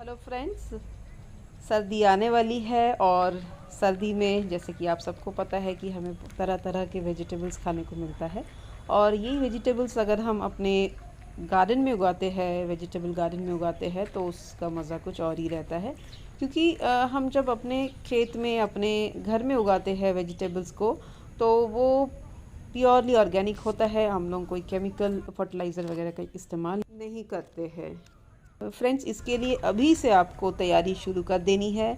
Hello friends, सर्दी आने वाली है और सर्दी में जैसे कि आप सबको पता है कि हमें तरह तरह के वेजिटेबल्स खाने को मिलता है। और यही वेजिटेबल्स अगर हम अपने गार्डन में उगाते हैं, वेजिटेबल गार्डन में उगाते हैं, तो उसका मज़ा कुछ और ही रहता है। क्योंकि हम जब अपने खेत में, अपने घर में उगाते हैं वेजिटेबल्स को, तो वो प्योरली ऑर्गेनिक होता है। हम लोग कोई केमिकल फर्टिलाइज़र वगैरह का इस्तेमाल नहीं करते हैं। फ्रेंड्स, इसके लिए अभी से आपको तैयारी शुरू कर देनी है।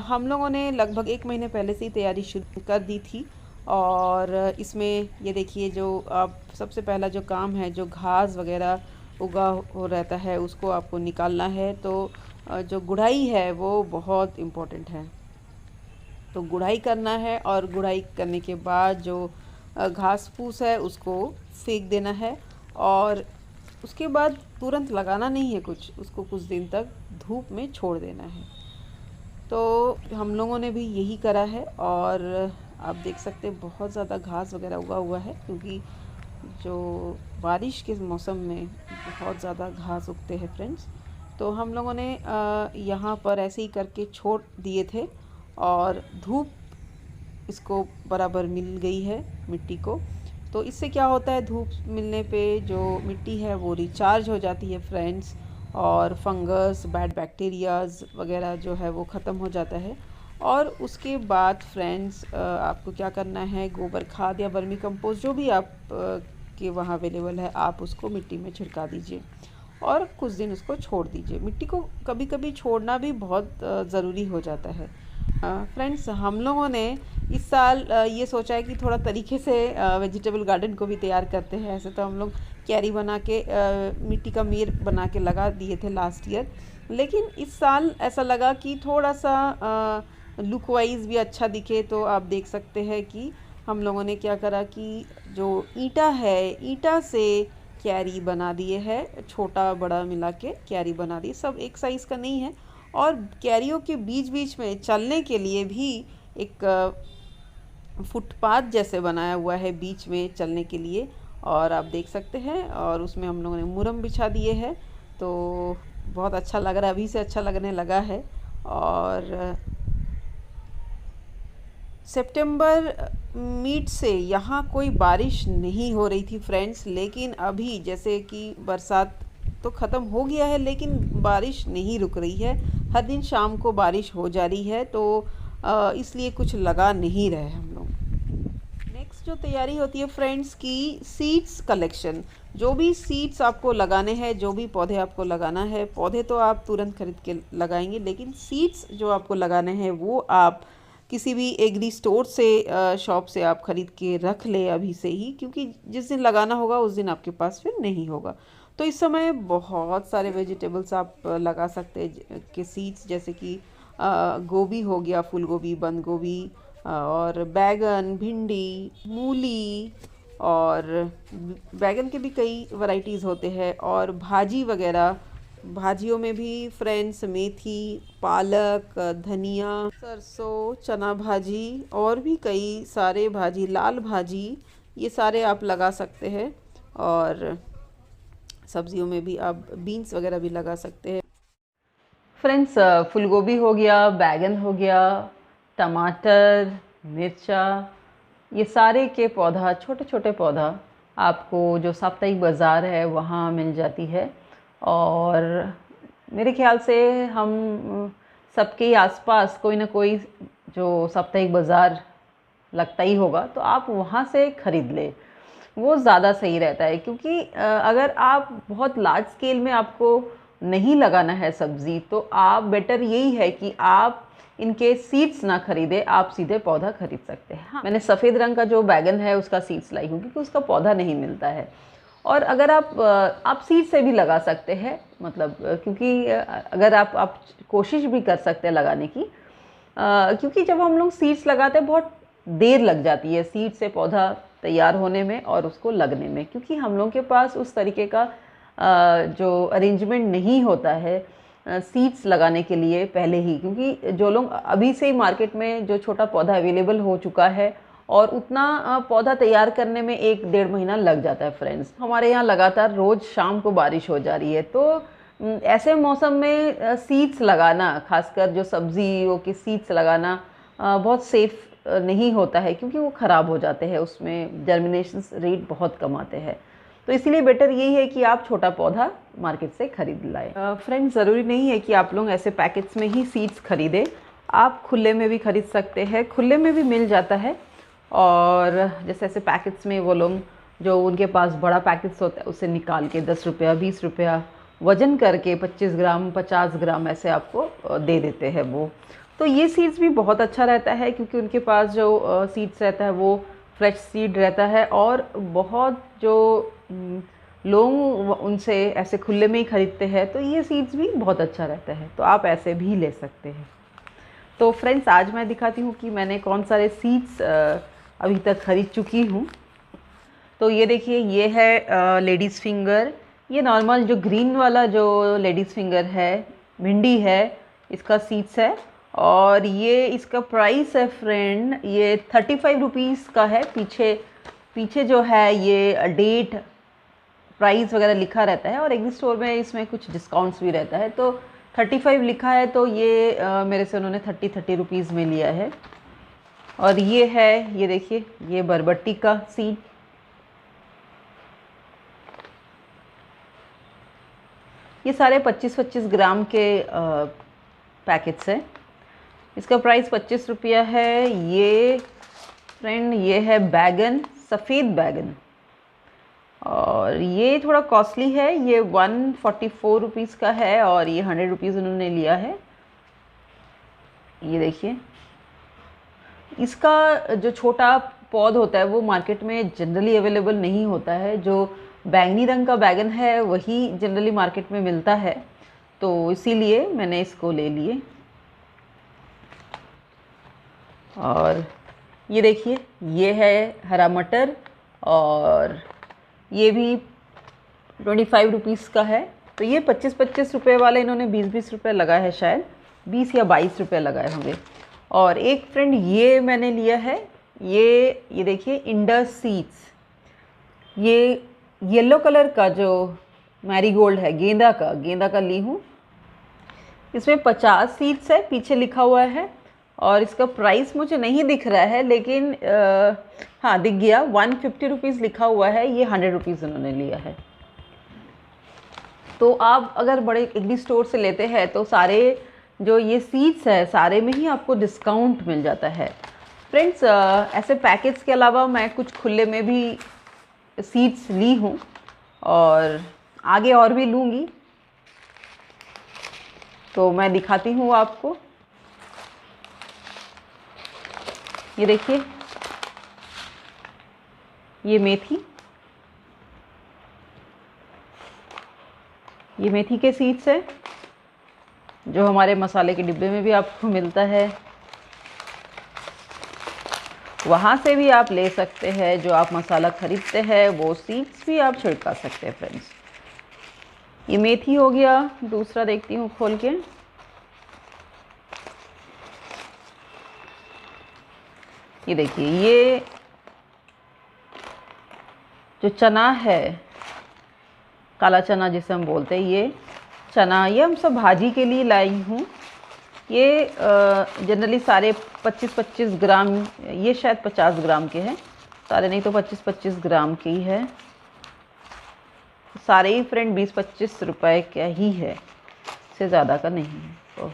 हम लोगों ने लगभग 1 महीने पहले से ही तैयारी शुरू कर दी थी। और इसमें ये देखिए, जो आप सबसे पहला जो काम है, जो घास वगैरह उगा हो रहता है उसको आपको निकालना है। तो जो गुड़ाई है वो बहुत इम्पोर्टेंट है। तो गुड़ाई करना है और गुड़ाई करने के बाद जो घास फूस है उसको फेंक देना है। और उसके बाद तुरंत लगाना नहीं है कुछ, उसको कुछ दिन तक धूप में छोड़ देना है। तो हम लोगों ने भी यही करा है। और आप देख सकते हैं बहुत ज़्यादा घास वगैरह उगा हुआ है, क्योंकि जो बारिश के मौसम में बहुत ज़्यादा घास उगते हैं फ्रेंड्स। तो हम लोगों ने यहाँ पर ऐसे ही करके छोड़ दिए थे और धूप इसको बराबर मिल गई है मिट्टी को। तो इससे क्या होता है, धूप मिलने पे जो मिट्टी है वो रिचार्ज हो जाती है फ्रेंड्स, और फंगस, बैड बैक्टीरियाज़ वगैरह जो है वो ख़त्म हो जाता है। और उसके बाद फ्रेंड्स, आपको क्या करना है, गोबर खाद या वर्मी कंपोस्ट जो भी आप के वहाँ अवेलेबल है, आप उसको मिट्टी में छिड़का दीजिए और कुछ दिन उसको छोड़ दीजिए। मिट्टी को कभी कभी छोड़ना भी बहुत ज़रूरी हो जाता है। फ्रेंड्स, हम लोगों ने इस साल ये सोचा है कि थोड़ा तरीके से वेजिटेबल गार्डन को भी तैयार करते हैं। ऐसे तो हम लोग क्यारी बना के मिट्टी का मेर बना के लगा दिए थे लास्ट ईयर, लेकिन इस साल ऐसा लगा कि थोड़ा सा लुक वाइज भी अच्छा दिखे। तो आप देख सकते हैं कि हम लोगों ने क्या करा कि जो ईंटा है, ईंटा से क्यारी बना दिए है, छोटा बड़ा मिला के क्यारी बना दी, सब एक साइज़ का नहीं है। और क्यारियों के बीच बीच में चलने के लिए भी एक फुटपाथ जैसे बनाया हुआ है बीच में चलने के लिए, और आप देख सकते हैं। और उसमें हम लोगों ने मुरम बिछा दिए हैं। तो बहुत अच्छा लग रहा है, अभी से अच्छा लगने लगा है। और सितंबर मिड से यहाँ कोई बारिश नहीं हो रही थी फ्रेंड्स, लेकिन अभी जैसे कि बरसात तो ख़त्म हो गया है, लेकिन बारिश नहीं रुक रही है। हर दिन शाम को बारिश हो जा रही है। तो इसलिए कुछ लगा नहीं रहे हम लोग। नेक्स्ट जो तैयारी होती है फ्रेंड्स की, सीड्स कलेक्शन। जो भी सीड्स आपको लगाने हैं, जो भी पौधे आपको लगाना है, पौधे तो आप तुरंत खरीद के लगाएंगे, लेकिन सीड्स जो आपको लगाने हैं वो आप किसी भी एग्री स्टोर से, शॉप से आप ख़रीद के रख ले अभी से ही, क्योंकि जिस दिन लगाना होगा उस दिन आपके पास फिर नहीं होगा। तो इस समय बहुत सारे वेजिटेबल्स आप लगा सकते हैं के सीड्स, जैसे कि गोभी हो गया, फूल गोभी, बंद गोभी, और बैगन, भिंडी, मूली। और बैगन के भी कई वैरायटीज़ होते हैं। और भाजी वगैरह, भाजियों में भी फ्रेंड्स मेथी, पालक, धनिया, सरसों, चना भाजी और भी कई सारे भाजी, लाल भाजी, ये सारे आप लगा सकते हैं। और सब्जियों में भी आप बीन्स वगैरह भी लगा सकते हैं फ्रेंड्स। फूलगोभी हो गया, बैगन हो गया, टमाटर, मिर्चा, ये सारे के पौधा, छोटे छोटे पौधा आपको जो साप्ताहिक बाज़ार है वहाँ मिल जाती है। और मेरे ख्याल से हम सबके आसपास कोई ना कोई जो साप्ताहिक बाज़ार लगता ही होगा, तो आप वहाँ से ख़रीद लें, वो ज़्यादा सही रहता है। क्योंकि अगर आप बहुत लार्ज स्केल में आपको नहीं लगाना है सब्ज़ी, तो आप बेटर यही है कि आप इनके सीड्स ना खरीदें, आप सीधे पौधा खरीद सकते हैं। हाँ, मैंने सफ़ेद रंग का जो बैगन है उसका सीड्स लाई हूँ, क्योंकि उसका पौधा नहीं मिलता है। और अगर आप सीड से भी लगा सकते हैं, मतलब क्योंकि अगर आप कोशिश भी कर सकते हैं लगाने की, क्योंकि जब हम लोग सीड्स लगाते हैं बहुत देर लग जाती है सीड से पौधा तैयार होने में और उसको लगने में, क्योंकि हम लोग के पास उस तरीके का जो अरेंजमेंट नहीं होता है सीड्स लगाने के लिए पहले ही। क्योंकि जो लोग अभी से ही मार्केट में जो छोटा पौधा अवेलेबल हो चुका है, और उतना पौधा तैयार करने में 1-1.5 महीना लग जाता है फ्रेंड्स। हमारे यहाँ लगातार रोज़ शाम को बारिश हो जा रही है, तो ऐसे मौसम में सीड्स लगाना, खासकर जो सब्जियों के सीड्स लगाना बहुत सेफ नहीं होता है, क्योंकि वो ख़राब हो जाते हैं, उसमें जर्मिनेशन रेट बहुत कम आते हैं। तो इसीलिए बेटर यही है कि आप छोटा पौधा मार्केट से खरीद लाएं। फ्रेंड्स, ज़रूरी नहीं है कि आप लोग ऐसे पैकेट्स में ही सीड्स खरीदें, आप खुले में भी खरीद सकते हैं, खुले में भी मिल जाता है। और जैसे ऐसे पैकेट्स में वो लोग जो उनके पास बड़ा पैकेट्स होता है उसे निकाल के 10 रुपया 20 रुपया वज़न करके 25 ग्राम 50 ग्राम ऐसे आपको दे देते हैं वो। तो ये सीड्स भी बहुत अच्छा रहता है, क्योंकि उनके पास जो सीड्स रहता है वो फ्रेश सीड रहता है, और बहुत जो लोग उनसे ऐसे खुले में ही ख़रीदते हैं, तो ये सीड्स भी बहुत अच्छा रहता है, तो आप ऐसे भी ले सकते हैं। तो फ्रेंड्स, आज मैं दिखाती हूँ कि मैंने कौन सारे सीड्स अभी तक ख़रीद चुकी हूँ। तो ये देखिए, ये है लेडीज़ फिंगर। ये नॉर्मल जो ग्रीन वाला जो लेडीज़ फिंगर है, भिंडी है, इसका सीड्स है। और ये इसका प्राइस है फ्रेंड, ये 35 रुपीज़ का है। पीछे जो है ये डेट प्राइस वगैरह लिखा रहता है, और एक स्टोर में इसमें कुछ डिस्काउंट्स भी रहता है। तो 35 लिखा है, तो ये मेरे से उन्होंने 30 रुपीज़ में लिया है। और ये है, ये देखिए, ये बरबट्टी का सीड। ये सारे 25-25 ग्राम के पैकेट्स हैं। इसका प्राइस 25 रुपया है। ये फ्रेंड, ये है बैगन, सफ़ेद बैगन, और ये थोड़ा कॉस्टली है। ये 144 रुपीज़ का है, और ये 100 रुपीज़ उन्होंने लिया है। ये देखिए, इसका जो छोटा पौध होता है वो मार्केट में जनरली अवेलेबल नहीं होता है। जो बैंगनी रंग का बैगन है वही जनरली मार्केट में मिलता है, तो इसीलिए मैंने इसको ले लिए। और ये देखिए, ये है हरा मटर, और ये भी 25 रुपीज़ का है। तो ये 25-25 रुपये वाले इन्होंने 20-20 रुपये लगाए हैं, शायद 20 या 22 रुपये लगाए होंगे। और एक फ्रेंड ये मैंने लिया है, ये देखिए, इंडस सीड्स। ये येलो कलर का जो मैरीगोल्ड है, गेंदा का ली हूँ। इसमें 50 सीड्स है, पीछे लिखा हुआ है, और इसका प्राइस मुझे नहीं दिख रहा है, लेकिन हाँ दिख गया, 150 रुपीज़ लिखा हुआ है। ये 100 रुपीज़ उन्होंने लिया है। तो आप अगर बड़े एक स्टोर से लेते हैं तो सारे जो ये सीड्स है सारे में ही आपको डिस्काउंट मिल जाता है। फ्रेंड्स, ऐसे पैकेट्स के अलावा मैं कुछ खुले में भी सीड्स ली हूँ, और आगे और भी लूँगी, तो मैं दिखाती हूँ आपको। ये देखिए, ये मेथी के सीड्स है, जो हमारे मसाले के डिब्बे में भी आपको मिलता है। वहाँ से भी आप ले सकते हैं, जो आप मसाला ख़रीदते हैं वो सीड्स भी आप छिड़का सकते हैं। फ्रेंड्स, ये मेथी हो गया। दूसरा देखती हूँ खोल के। ये देखिए, ये जो चना है, काला चना जिसे हम बोलते हैं, ये चना, ये हम सब भाजी के लिए लाई हूँ। ये जनरली सारे 25-25 ग्राम, ये शायद 50 ग्राम के हैं, सारे नहीं तो 25-25 ग्राम के ही है। सारे ही फ्रेंड 20-25 रुपए का ही है, इससे ज़्यादा का नहीं है। तो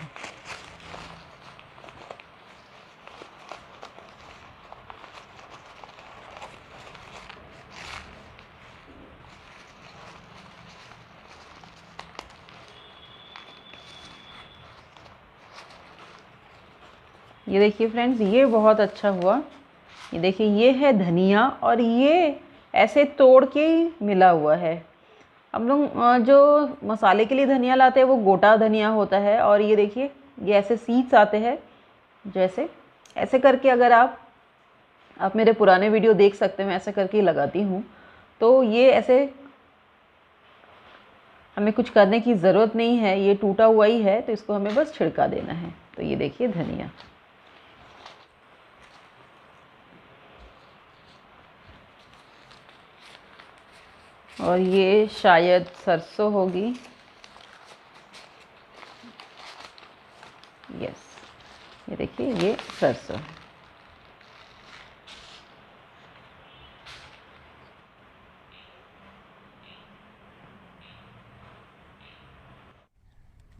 ये देखिए फ्रेंड्स, ये बहुत अच्छा हुआ। ये देखिए, ये है धनिया, और ये ऐसे तोड़ के ही मिला हुआ है। हम लोग जो मसाले के लिए धनिया लाते हैं वो गोटा धनिया होता है, और ये देखिए, ये ऐसे सीड्स आते हैं। जैसे ऐसे करके, अगर आप मेरे पुराने वीडियो देख सकते हैं, मैं ऐसे करके ही लगाती हूँ। तो ये ऐसे हमें कुछ करने की ज़रूरत नहीं है, ये टूटा हुआ ही है, तो इसको हमें बस छिड़का देना है। तो ये देखिए धनिया। और ये शायद सरसों होगी। यस, ये देखिए ये सरसों।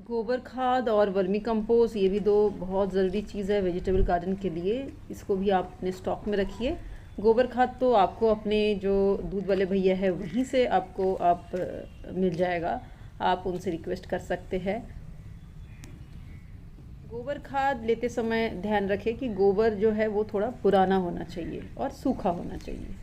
गोबर खाद और वर्मी कंपोस्ट ये भी दो बहुत ज़रूरी चीज़ है वेजिटेबल गार्डन के लिए। इसको भी आप अपने स्टॉक में रखिए। गोबर खाद तो आपको अपने जो दूध वाले भैया है वहीं से आपको मिल जाएगा, आप उनसे रिक्वेस्ट कर सकते हैं। गोबर खाद लेते समय ध्यान रखें कि गोबर जो है वो थोड़ा पुराना होना चाहिए और सूखा होना चाहिए।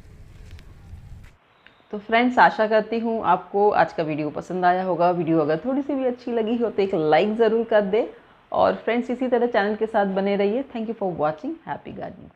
तो फ्रेंड्स, आशा करती हूँ आपको आज का वीडियो पसंद आया होगा। वीडियो अगर थोड़ी सी भी अच्छी लगी हो तो एक लाइक ज़रूर कर दे, और फ्रेंड्स इसी तरह चैनल के साथ बने रहिए। Thank you for watching. Happy gardening.